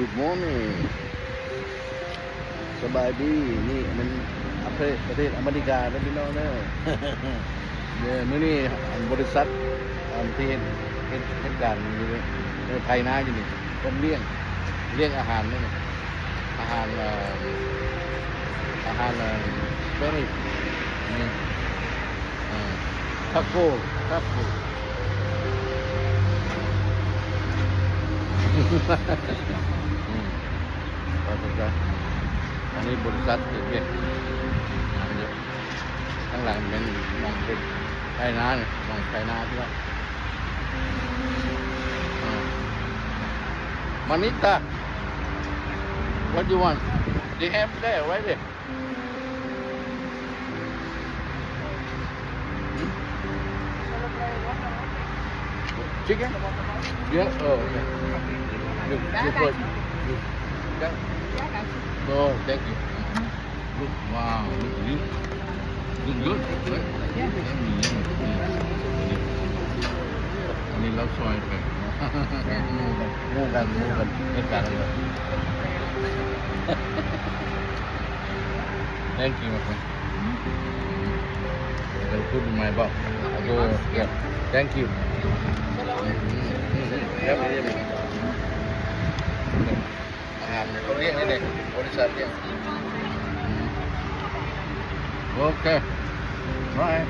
Good morning สบายดีนี่มันประเทศอเมริกาเด้อพี่น้องเด้อ มื้อนี้บริษัทที่เฮ็ดการอยู่ในไทยนาอยู่นี่ผมเลี้ยงอาหารนี่อาหารสเปนิชนี่ทาโก้อันนี้บริษัทเล็กๆข้างหลังเป็นมองเป็นไทยนาเนี่ยมองไทยนาที่ว่าManita what do you want they have there right there chicken yeah oh okay you put oh thank you look wow look good rightอันนี้เราซอยไปมูกันเหตุการณ์อะไร Thank you my friend I'll put in my box I'll go yeah Thank you Yep อาหารเขาเรียกนี่เลยบริษัทเรียกโอเค right